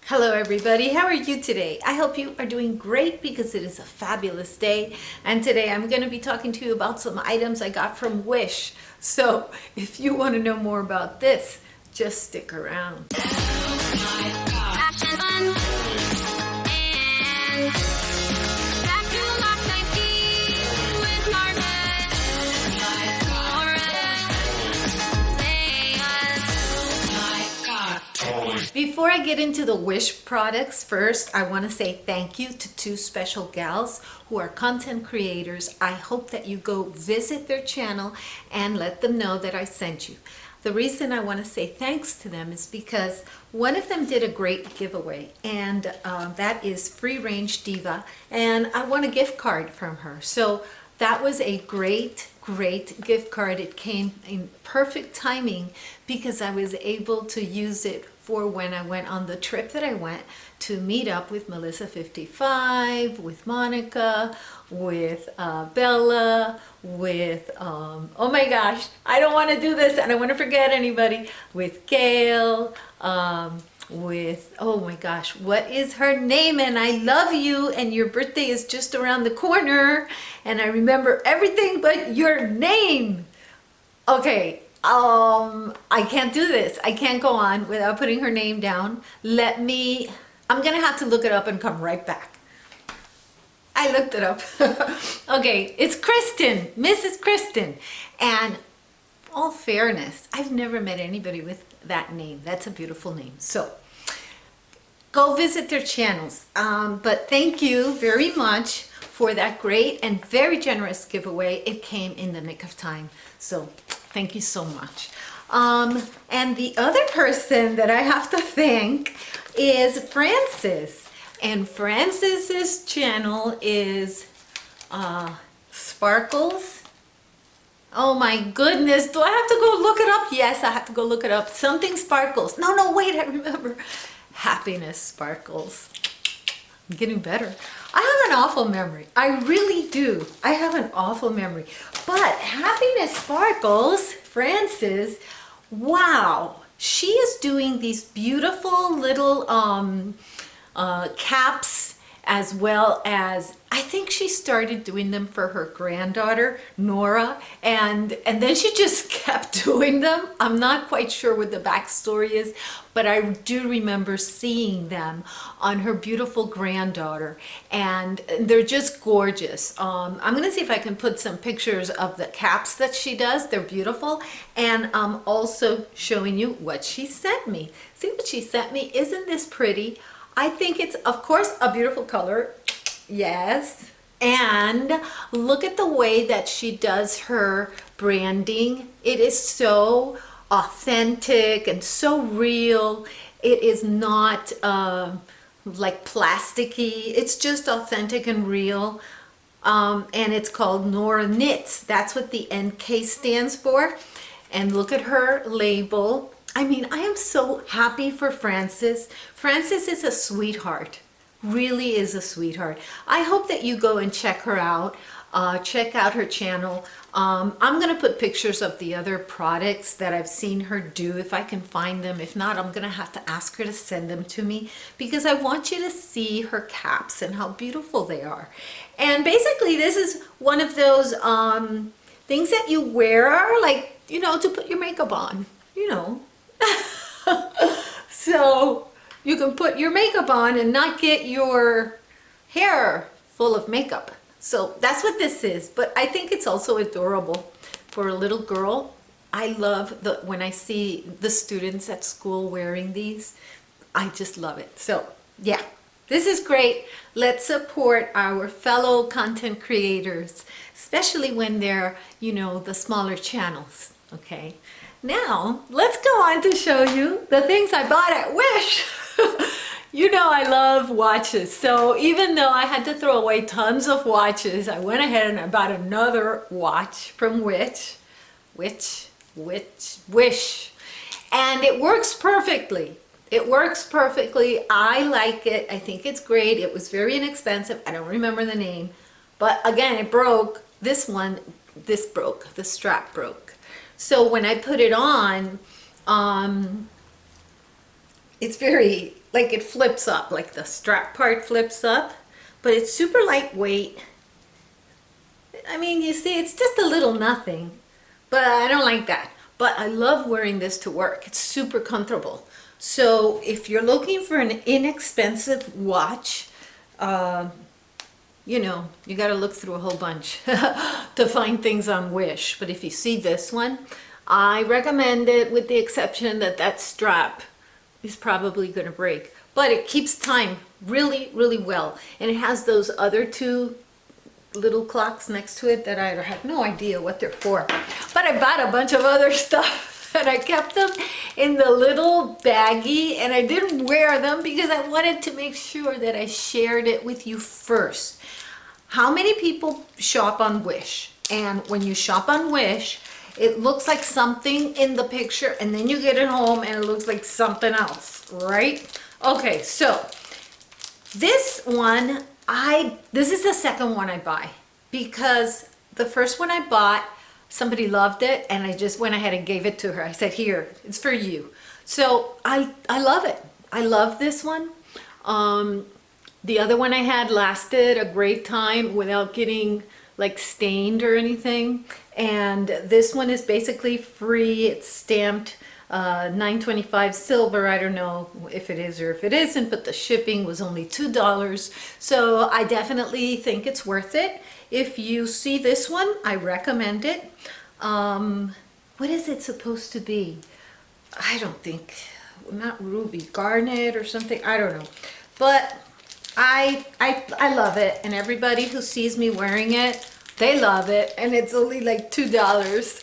Hello everybody, how are you today? I hope you are doing great because it is a fabulous day, and today I'm going to be talking to you about some items I got from Wish. So if you want to know more about this, just stick around. Before I get into the Wish products, first I want to say thank you to two special gals who are content creators. I hope that you go visit their channel and let them know that I sent you. The reason I want to say thanks to them is because one of them did a great giveaway, and that is Free Range Diva, and I won a gift card from her. So that was a great gift card. It came in perfect timing because I was able to use it for when I went on the trip that I went to meet up with Melissa 55, with Monika, with Bella, with, oh my gosh, I don't want to do this and I want to forget anybody, with Gail, with, oh my gosh, what is her name? And I love you, and your birthday is just around the corner, and I remember everything but your name. Okay, I can't do this. I can't go on without putting her name down. I'm gonna have to look it up and come right back. I looked it up. Okay, it's Kristen, Mrs. Kristen. And all fairness, I've never met anybody with that name. That's a beautiful name. So go visit their channels. But thank you very much for that great and very generous giveaway. It came in the nick of time. So thank you so much. And the other person that I have to thank is Francis. And Francis's channel is Sparkles. Oh my goodness, do I have to go look it up? Yes, I have to go look it up. Something Sparkles. No, wait, I remember. Happiness Sparkles. I'm getting better. I have an awful memory. I really do. I have an awful memory. But Happiness Sparkles, Francis, wow. She is doing these beautiful little caps, as well as, I think she started doing them for her granddaughter, Nora, and then she just kept doing them. I'm not quite sure what the backstory is, but I do remember seeing them on her beautiful granddaughter, and they're just gorgeous. I'm gonna see if I can put some pictures of the caps that she does. They're beautiful, and I'm also showing you what she sent me. See what she sent me? Isn't this pretty? I think it's, of course, a beautiful color. Yes. And look at the way that she does her branding. It is so authentic and so real. It is not like plasticky. It's just authentic and real. And it's called Nora Knits. That's what the NK stands for. And look at her label. I mean, I am so happy for Francis. Francis is a sweetheart, really is a sweetheart. I hope that you go and check her out, check out her channel. I'm gonna put pictures of the other products that I've seen her do if I can find them. If not, I'm gonna have to ask her to send them to me because I want you to see her caps and how beautiful they are. And basically this is one of those things that you wear, like, you know, to put your makeup on, you know. So you can put your makeup on and not get your hair full of makeup. So that's what this is, but I think it's also adorable for a little girl. I love when I see the students at school wearing these. I just love it. So yeah, this is great. Let's support our fellow content creators, especially when they're, you know, the smaller channels, okay? Now, let's go on to show you the things I bought at Wish. You know I love watches, so even though I had to throw away tons of watches, I went ahead and I bought another watch from Wish. And it works perfectly. It works perfectly. I like it. I think it's great. It was very inexpensive. I don't remember the name. But again, it broke. This broke. The strap broke. So when I put it on, it's very like it flips up, like the strap part flips up, but it's super lightweight. I mean, you see, it's just a little nothing, but I don't like that. But I love wearing this to work. It's super comfortable. So if you're looking for an inexpensive watch, you know, you got to look through a whole bunch to find things on Wish. But if you see this one, I recommend it, with the exception that that strap is probably going to break. But it keeps time really, really well. And it has those other two little clocks next to it that I have no idea what they're for. But I bought a bunch of other stuff and I kept them in the little baggie, and I didn't wear them because I wanted to make sure that I shared it with you first. How many people shop on Wish? And when you shop on Wish, it looks like something in the picture, and then you get it home and it looks like something else, right? Okay, so this one, this is the second one I buy, because the first one I bought, somebody loved it, and I just went ahead and gave it to her. I said, here, it's for you. So I love it. I love this one. The other one I had lasted a great time without getting like stained or anything. And this one is basically free. It's stamped $9.25 silver. I don't know if it is or if it isn't, but the shipping was only $2. So I definitely think it's worth it. If you see this one, I recommend it. What is it supposed to be? I don't think, not ruby, garnet or something. I don't know. But I love it, and everybody who sees me wearing it, they love it, and it's only like $2.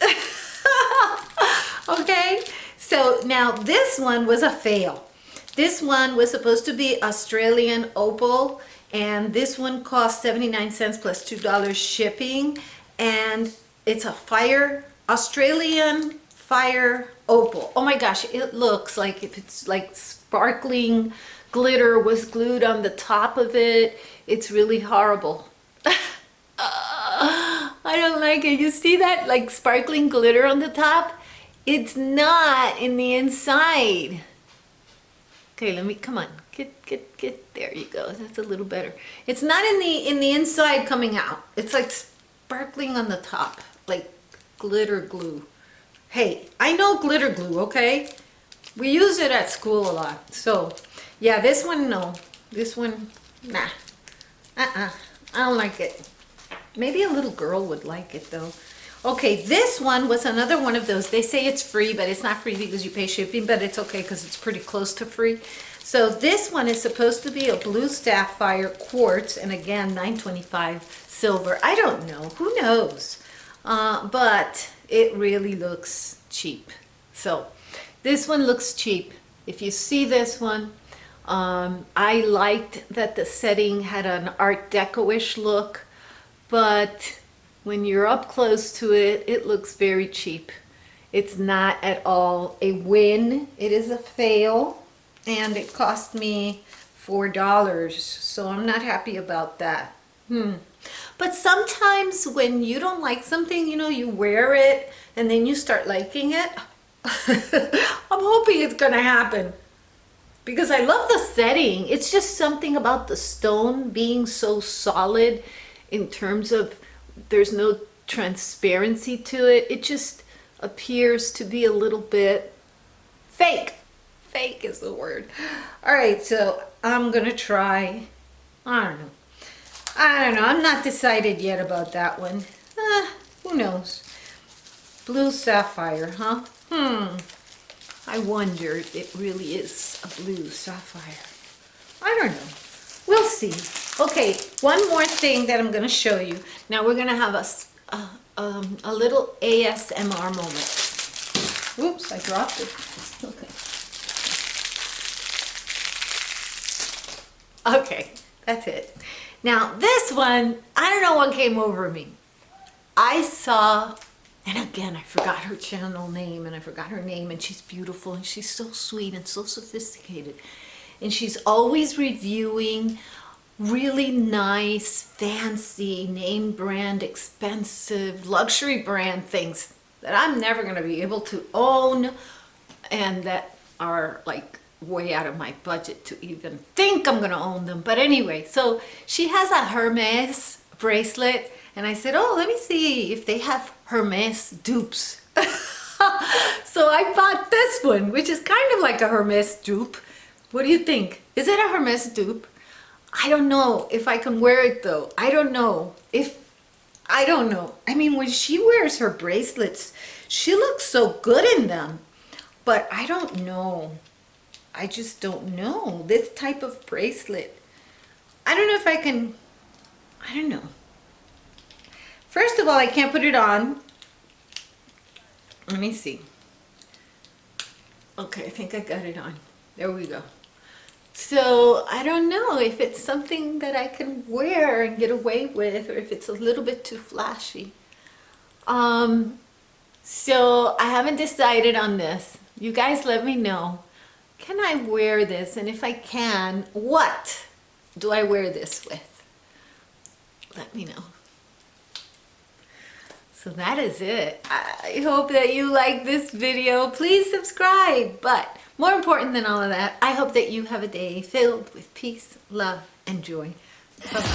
Okay, so now this one was a fail. This one was supposed to be Australian opal, and this one cost 79 cents plus $2 shipping, and it's a Australian fire opal. Oh my gosh, it looks like if it's like sparkling glitter was glued on the top of it. It's really horrible. I don't like it. You see that like sparkling glitter on the top? It's not in the inside. Okay, let me, come on, get, there you go. That's a little better. It's not in the inside coming out. It's like sparkling on the top, like glitter glue. Hey, I know glitter glue, okay? We use it at school a lot. So yeah, this one, no. This one, nah. I don't like it. Maybe a little girl would like it though. Okay, this one was another one of those. They say it's free, but it's not free because you pay shipping, but it's okay because it's pretty close to free. So this one is supposed to be a blue sapphire quartz, and again, $9.25 silver. I don't know, who knows? But it really looks cheap. So this one looks cheap. If you see this one, I liked that the setting had an Art Deco-ish look, but when you're up close to it, it looks very cheap. It's not at all a win. It is a fail, and it cost me $4, so I'm not happy about that. But sometimes when you don't like something, you know, you wear it and then you start liking it. I'm hoping it's gonna happen, because I love the setting. It's just something about the stone being so solid in terms of there's no transparency to it. It just appears to be a little bit fake. Fake is the word. All right, so I'm gonna try, I don't know. I'm not decided yet about that one. Who knows? Blue sapphire, huh? I wonder if it really is a blue sapphire. I don't know. We'll see. Okay, one more thing that I'm going to show you. Now we're going to have a little ASMR moment. Oops, I dropped it. Okay, that's it. Now this one, I don't know what came over me. I saw, and again, I forgot her channel name, and I forgot her name, and she's beautiful, and she's so sweet and so sophisticated. And she's always reviewing really nice, fancy, name brand, expensive, luxury brand things that I'm never going to be able to own, and that are like way out of my budget to even think I'm gonna own them. But anyway, so she has a Hermes bracelet, and I said, oh, let me see if they have Hermes dupes. So I bought this one, which is kind of like a Hermes dupe. What do you think? Is it a Hermes dupe? I don't know if I can wear it though. I don't know. I mean, when she wears her bracelets, she looks so good in them. But I don't know. I just don't know. This type of bracelet. I don't know if I can, I don't know. First of all, I can't put it on. Let me see. Okay, I think I got it on. There we go. So I don't know if it's something that I can wear and get away with, or if it's a little bit too flashy. So I haven't decided on this. You guys let me know. Can I wear this? And if I can, what do I wear this with? Let me know. So that is it. I hope that you like this video. Please subscribe. But more important than all of that, I hope that you have a day filled with peace, love, and joy. Bye-bye.